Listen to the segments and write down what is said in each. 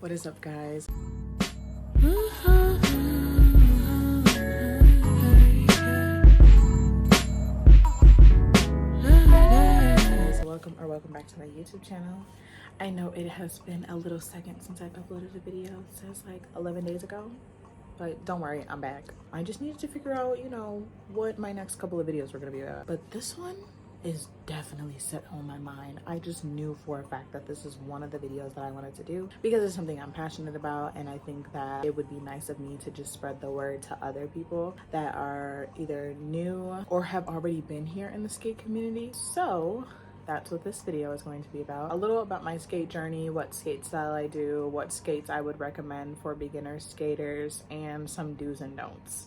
What is up, guys? Welcome back to my YouTube channel. I know it has been a little second since I've uploaded a video. It says like 11 days ago, but don't worry, I'm back. I just needed to figure out, what my next couple of videos were gonna be about. But this one is definitely set on my mind. I just knew for a fact that this is one of the videos that I wanted to do because it's something I'm passionate about, and I think that it would be nice of me to just spread the word to other people that are either new or have already been here in the skate community. So that's what this video is going to be about. A little about my skate journey, what skate style I do, what skates I would recommend for beginner skaters, and some do's and don'ts.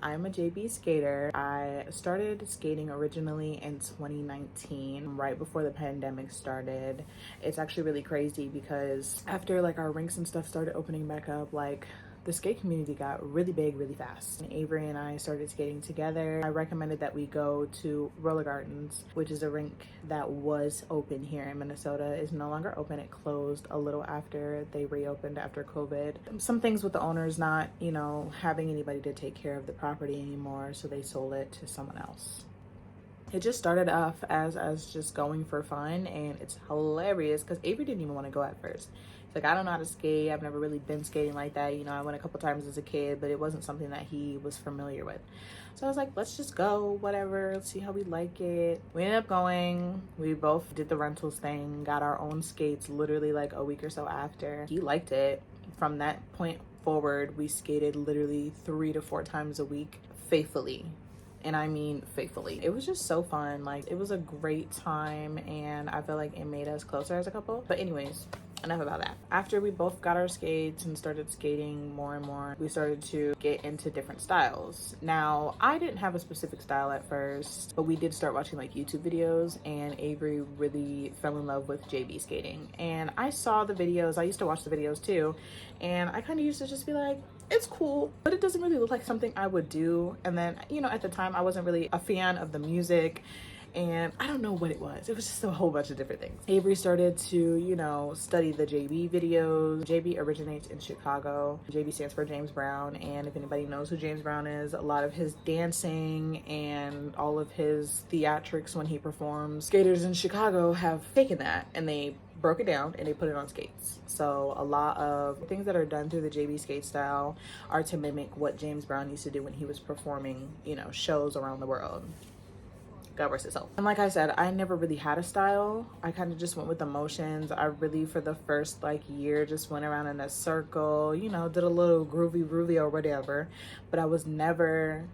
I'm a JB skater. I started skating originally in 2019, right before the pandemic started. It's actually really crazy because after like our rinks and stuff started opening back up, like the skate community got really big really fast. And Avery and I started skating together. I recommended that we go to Roller Gardens, which is a rink that was open here in Minnesota. It's no longer open. It closed a little after they reopened after COVID. Some things with the owners not, having anybody to take care of the property anymore, so they sold it to someone else. It just started off as just going for fun, and it's hilarious because Avery didn't even want to go at first. He's like, I don't know how to skate. I've never really been skating like that. I went a couple times as a kid, but it wasn't something that he was familiar with. So I was like, let's just go, whatever. Let's see how we like it. We ended up going. We both did the rentals thing, got our own skates literally like a week or so after. He liked it. From that point forward, we skated literally 3 to 4 times a week faithfully. And I mean faithfully. It was just so fun. Like, it was a great time, and I feel like it made us closer as a couple. But anyways, enough about that. After we both got our skates and started skating more and more, we started to get into different styles. Now, I didn't have a specific style at first, but we did start watching like YouTube videos, and Avery really fell in love with JB skating. And I saw the videos. I used to watch the videos too, and I kind of used to just be like, it's cool, but it doesn't really look like something I would do. And then, at the time I wasn't really a fan of the music, and I don't know what it was. It was just a whole bunch of different things. Avery started to, study the JB videos. JB originates in Chicago. JB stands for James Brown, and if anybody knows who James Brown is, a lot of his dancing and all of his theatrics when he performs, skaters in Chicago have taken that and they broke it down and they put it on skates. So a lot of things that are done through the JB skate style are to mimic what James Brown used to do when he was performing, shows around the world. God rest his soul. And like I said, I never really had a style. I kind of just went with emotions. I really, for the first year, just went around in a circle, did a little groovy or whatever, but I was never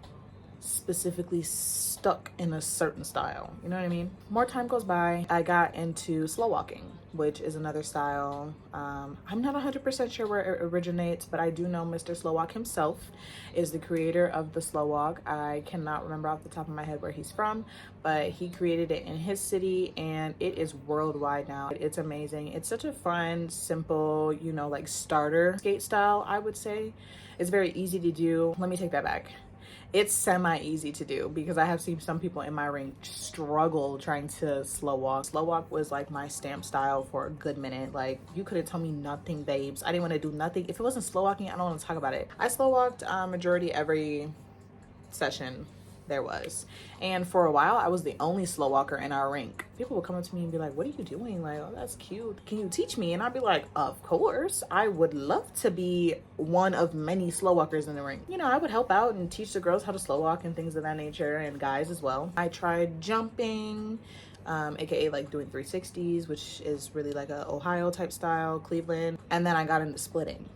specifically stuck in a certain style. You know what I mean? More time goes by, I got into slow walking, which is another style. I'm not 100% sure where it originates, but I do know Mr. Slow Walk himself is the creator of the slow walk. I cannot remember off the top of my head where he's from, but he created it in his city, and it is worldwide now. It's amazing. It's such a fun, simple, starter skate style, I would say. It's very easy to do. Let me take that back. It's semi-easy to do because I have seen some people in my ring struggle trying to slow walk. Slow walk was like my stamp style for a good minute. Like, you couldn't tell me nothing, babes. I didn't want to do nothing. If it wasn't slow walking, I don't want to talk about it. I slow walked majority every session there was, and for a while I was the only slow walker in our rink. People would come up to me and be like, what are you doing? Like, oh, that's cute, can you teach me? And I'd be like, of course, I would love to be one of many slow walkers in the rink. I would help out and teach the girls how to slow walk and things of that nature, and guys as well. I tried jumping, aka like doing 360s, which is really like a Ohio type style, Cleveland, and then I got into splitting.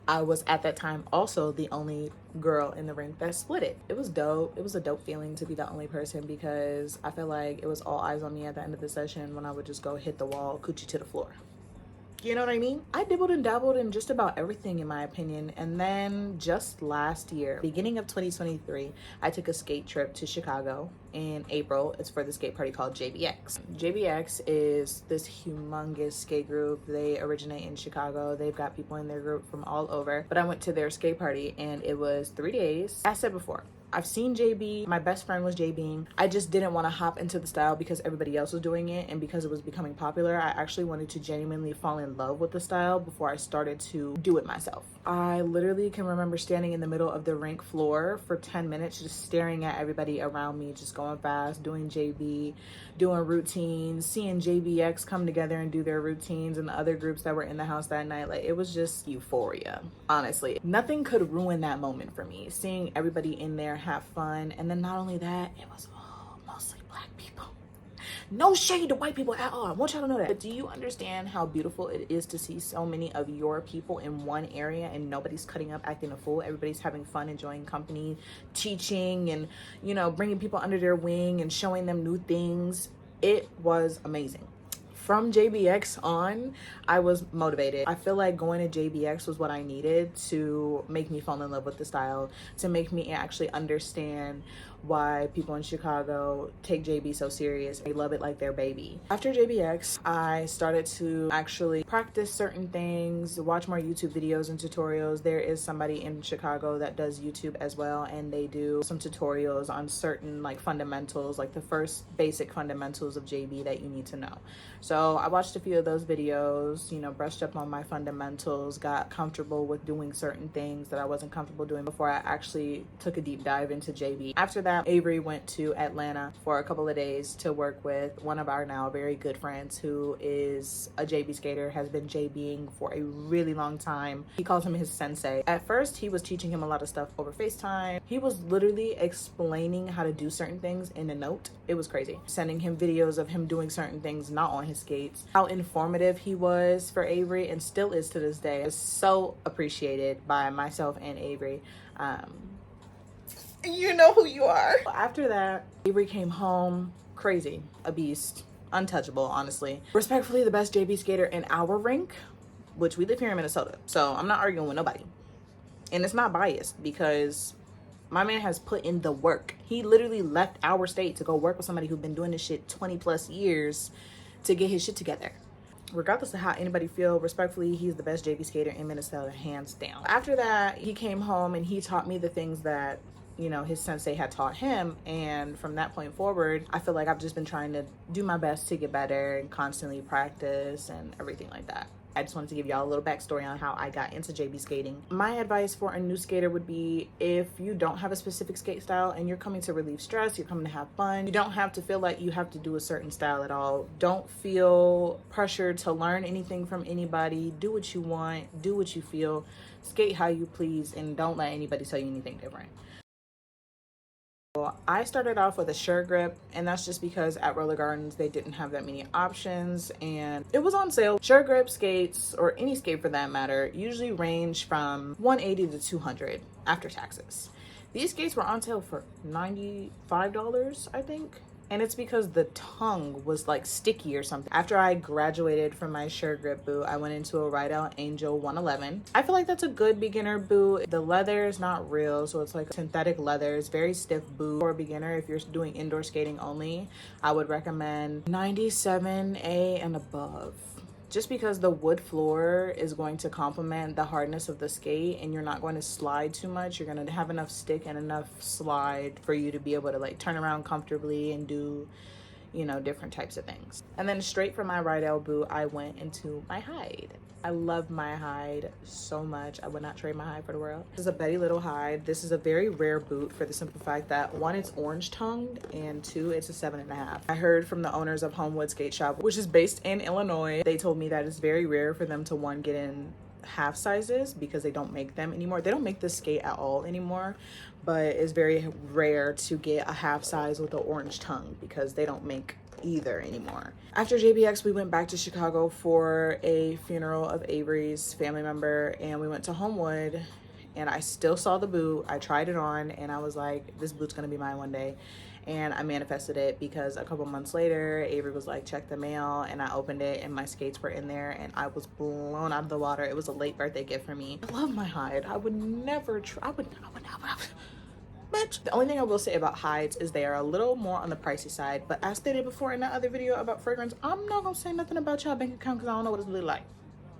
I was at that time also the only girl in the rink that split it. It was dope. It was a dope feeling to be the only person because I feel like it was all eyes on me at the end of the session when I would just go hit the wall, coochie to the floor. You know what I mean? I dibbled and dabbled in just about everything, in my opinion. And then just last year, beginning of 2023, I took a skate trip to Chicago, in April. It's for the skate party called JBX. JBX is this humongous skate group. They originate in Chicago. They've got people in their group from all over. But I went to their skate party and it was 3 days. As I said before, I've seen JB. My best friend was JBing. I just didn't want to hop into the style because everybody else was doing it, and because it was becoming popular, I actually wanted to genuinely fall in love with the style before I started to do it myself. I literally can remember standing in the middle of the rink floor for 10 minutes just staring at everybody around me, just going fast, doing JB, doing routines, seeing JBX come together and do their routines, and the other groups that were in the house that night. Like, it was just euphoria, honestly. Nothing could ruin that moment for me, seeing everybody in there have fun. And then not only that, it was all mostly black people. No shade to white people at all, I want y'all to know that. But do you understand how beautiful it is to see so many of your people in one area and nobody's cutting up acting a fool? Everybody's having fun, enjoying company, teaching, and, you know, bringing people under their wing and showing them new things. It was amazing. From JBX on, I was motivated. I feel like going to JBX was what I needed to make me fall in love with the style, to make me actually understand why people in Chicago take JB so serious. They love it like their baby. After JBX, I started to actually practice certain things, watch more YouTube videos and tutorials. There is somebody in Chicago that does YouTube as well, and they do some tutorials on certain like fundamentals, like the first basic fundamentals of JB that you need to know. So I watched a few of those videos, you know, brushed up on my fundamentals, got comfortable with doing certain things that I wasn't comfortable doing before I actually took a deep dive into JB. After that, Avery went to Atlanta for a couple of days to work with one of our now very good friends who is a JB skater, has been JBing for a really long time. He calls him his sensei. At first, he was teaching him a lot of stuff over FaceTime. He was literally explaining how to do certain things in a note. It was crazy. Sending him videos of him doing certain things not on his skates. How informative he was for Avery, and still is to this day. It's so appreciated by myself and Avery. You know who you are. After that, Avery came home crazy, a beast, untouchable, honestly. Respectfully, the best JB skater in our rink, which we live here in Minnesota, so I'm not arguing with nobody. And it's not biased because my man has put in the work. He literally left our state to go work with somebody who's been doing this shit 20 plus years to get his shit together. Regardless of how anybody feel, respectfully, he's the best JB skater in Minnesota, hands down. After that, he came home and he taught me the things that, you know, his sensei had taught him. And from that point forward, I feel like I've just been trying to do my best to get better and constantly practice and everything like that. I just wanted to give y'all a little backstory on how I got into JB skating. My advice for a new skater would be, if you don't have a specific skate style and you're coming to relieve stress, you're coming to have fun, you don't have to feel like you have to do a certain style at all. Don't feel pressured to learn anything from anybody. Do what you want, do what you feel, skate how you please, and don't let anybody tell you anything different. I started off with a Sure Grip, and that's just because at Roller Gardens they didn't have that many options and it was on sale. Sure Grip skates, or any skate for that matter, usually range from $180 to $200 after taxes. These skates were on sale for $95, I think. And it's because the tongue was like sticky or something. After I graduated from my Sure Grip boot, I went into a Rideout Angel 111. I feel like that's a good beginner boot. The leather is not real, so it's like synthetic leather. It's very stiff boot. For a beginner, if you're doing indoor skating only, I would recommend 97A and above. Just because the wood floor is going to complement the hardness of the skate, and you're not going to slide too much. You're going to have enough stick and enough slide for you to be able to like turn around comfortably and do, you know, different types of things. And then straight from my Rideout boot, I went into my Hide. I love my Hide so much. I would not trade my Hide for the world. This is a Betty Little Hide. This is a very rare boot for the simple fact that, one, it's orange tongued, and two, it's a 7.5. I heard from the owners of Homewood Skate Shop, which is based in Illinois. They told me that it's very rare for them to, one, get in half sizes because they don't make them anymore. They don't make this skate at all anymore, but it's very rare to get a half size with the orange tongue because they don't make either anymore. After JBX, we went back to Chicago for a funeral of Avery's family member, and we went to Homewood, and I still saw the boot. I tried it on and I was like, this boot's gonna be mine one day. And I manifested it because a couple months later, Avery was like, check the mail, and I opened it and my skates were in there and I was blown out of the water. It was a late birthday gift for me. I love my Hide. I would never try, bitch. The only thing I will say about hides is they are a little more on the pricey side, but as stated before in that other video about fragrance, I'm not gonna say nothing about y'all bank account because I don't know what it's really like.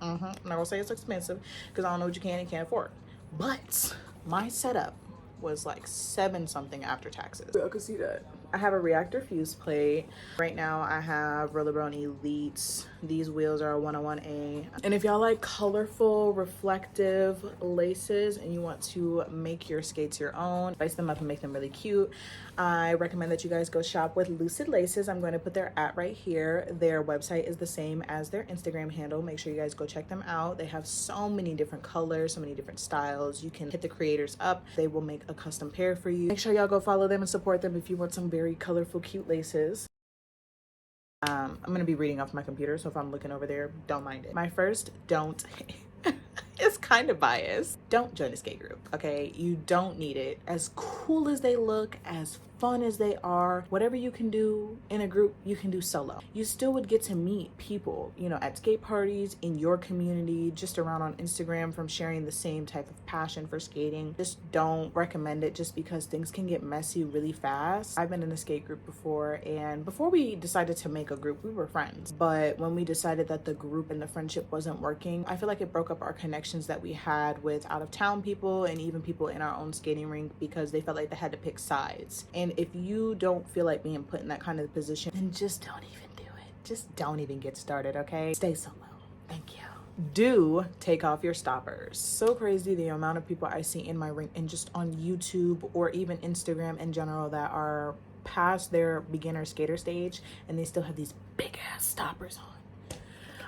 I'm not gonna say it's expensive because I don't know what you can and can't afford. But my setup was like 7 something after taxes. Y'all can see that. I have a reactor fuse plate. Right now I have Rollerbone Elites. These wheels are a 101A. And if y'all like colorful, reflective laces and you want to make your skates your own, spice them up and make them really cute, I recommend that you guys go shop with Lucid Laces. I'm going to put their right here. Their website is the same as their Instagram handle. Make sure you guys go check them out. They have so many different colors, so many different styles. You can hit the creators up. They will make a custom pair for you. Make sure y'all go follow them and support them if you want some very colorful, cute laces. I'm going to be reading off my computer, so if I'm looking over there, don't mind it. My first don't it's kind of biased. Don't join a skate group, okay? You don't need it. As cool as they look, as fun as they are, whatever you can do in a group, you can do solo. You still would get to meet people, you know, at skate parties, in your community, just around on Instagram from sharing the same type of passion for skating. Just don't recommend it just because things can get messy really fast. I've been in a skate group before, and before we decided to make a group, we were friends. But when we decided that the group and the friendship wasn't working, I feel like it broke up our connections that we had with out of town people and even people in our own skating rink because they felt like they had to pick sides. And if you don't feel like being put in that kind of position, then just don't even do it. Just don't even get started, okay? Stay solo. Thank you. Do take off your stoppers. So crazy the amount of people I see in my rink and just on YouTube or even Instagram in general that are past their beginner skater stage and they still have these big ass stoppers on.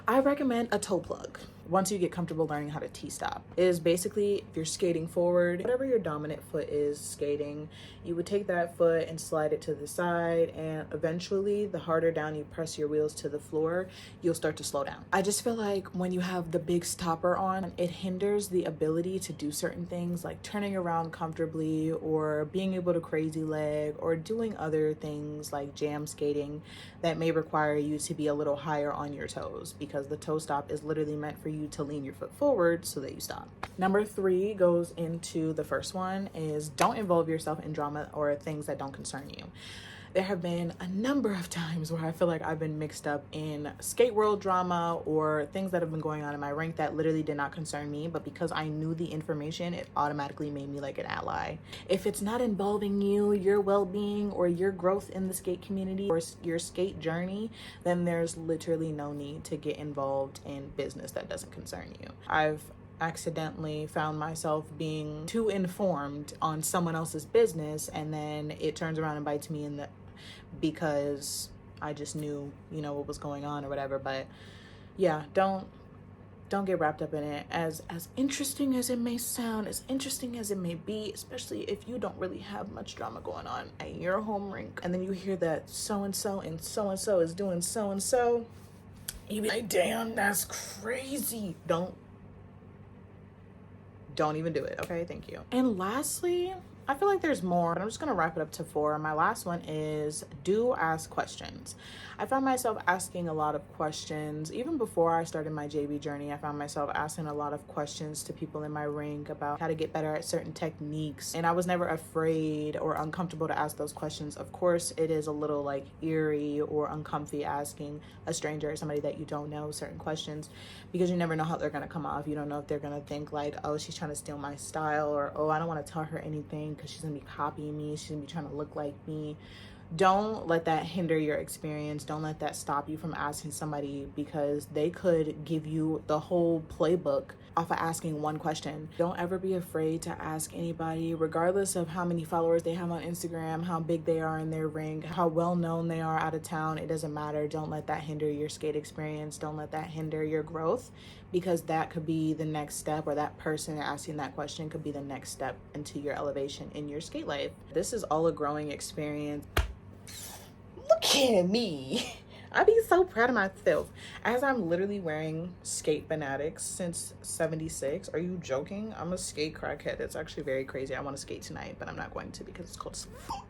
I recommend a toe plug. Once you get comfortable learning how to T-stop, it is basically if you're skating forward, whatever your dominant foot is skating, you would take that foot and slide it to the side, and eventually the harder down you press your wheels to the floor, you'll start to slow down. I just feel like when you have the big stopper on, it hinders the ability to do certain things like turning around comfortably or being able to crazy leg or doing other things like jam skating that may require you to be a little higher on your toes, because the toe stop is literally meant for you to lean your foot forward so that you stop. Number 3 goes into the first one, is don't involve yourself in drama or things that don't concern you. There have been a number of times where I feel like I've been mixed up in skate world drama or things that have been going on in my rink that literally did not concern me, but because I knew the information, it automatically made me like an ally. If it's not involving you, your well-being, or your growth in the skate community or your skate journey, then there's literally no need to get involved in business that doesn't concern you. I've accidentally found myself being too informed on someone else's business, and then it turns around and bites me in the because I just knew, you know, what was going on or whatever. But yeah, don't get wrapped up in it. As interesting as it may sound, as interesting as it may be, especially if you don't really have much drama going on at your home rink, and then you hear that so-and-so and so-and-so is doing so-and-so, you be like, damn, that's crazy. Don't even do it, okay? Thank you. And lastly, I feel like there's more, but I'm just gonna wrap it up to 4. My last one is do ask questions. I found myself asking a lot of questions. Even before I started my JB journey, I found myself asking a lot of questions to people in my rink about how to get better at certain techniques. And I was never afraid or uncomfortable to ask those questions. Of course, it is a little like eerie or uncomfy asking a stranger or somebody that you don't know certain questions, because you never know how they're gonna come off. You don't know if they're gonna think like, oh, she's trying to steal my style, or oh, I don't wanna tell her anything because she's gonna be copying me. She's gonna be trying to look like me. Don't let that hinder your experience. Don't let that stop you from asking somebody, because they could give you the whole playbook off of asking one question. Don't ever be afraid to ask anybody, regardless of how many followers they have on Instagram, how big they are in their rink, how well known they are out of town. It doesn't matter. Don't let that hinder your skate experience. Don't let that hinder your growth, because that could be the next step, or that person asking that question could be the next step into your elevation in your skate life. This is all a growing experience. Look at me. I be so proud of myself as I'm literally wearing skate fanatics since 76. Are you joking? I'm a skate crackhead. It's actually very crazy. I want to skate tonight, but I'm not going to because it's cold as fuck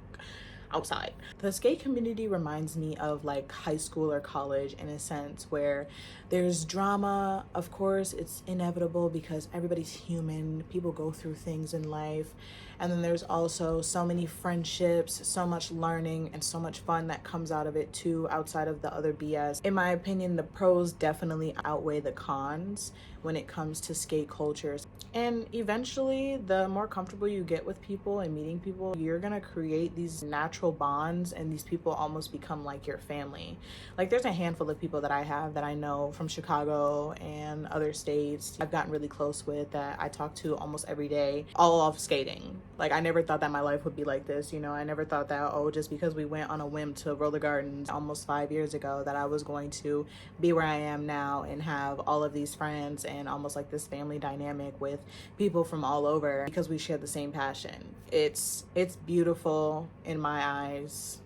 outside. The skate community reminds me of like high school or college in a sense, where There's drama, of course, it's inevitable because everybody's human. People go through things in life. And then there's also so many friendships, so much learning, and so much fun that comes out of it too, outside of the other BS. In my opinion, the pros definitely outweigh the cons when it comes to skate cultures. And eventually, the more comfortable you get with people and meeting people, you're gonna create these natural bonds, and these people almost become like your family. Like, there's a handful of people that I have that I know from Chicago and other states I've gotten really close with, that I talk to almost every day, all off skating. Like, I never thought that my life would be like this, you know. I never thought that, oh, just because we went on a whim to Roller Gardens almost 5 years ago, that I was going to be where I am now and have all of these friends and almost like this family dynamic with people from all over because we share the same passion. It's beautiful in my eyes.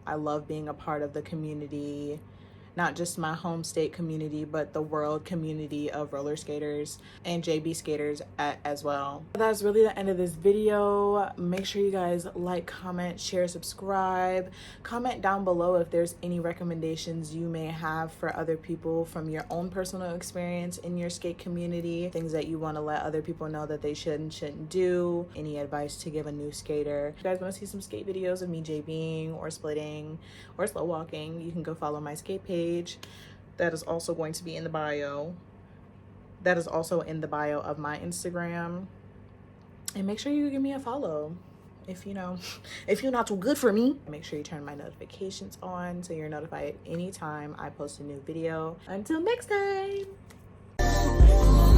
I love being a part of the community, not just my home state community, but the world community of roller skaters and JB skaters as well. That's really the end of this video. Make sure you guys like, comment, share, subscribe. Comment down below if there's any recommendations you may have for other people from your own personal experience in your skate community, things that you want to let other people know that they should and shouldn't do, any advice to give a new skater. If you guys want to see some skate videos of me JBing or splitting or slow walking, you can go follow my skate page. That is also going to be in the bio. That is also in the bio of my Instagram. And make sure you give me a follow. If you're not too good for me, make sure you turn my notifications on so you're notified anytime I post a new video. Until next time.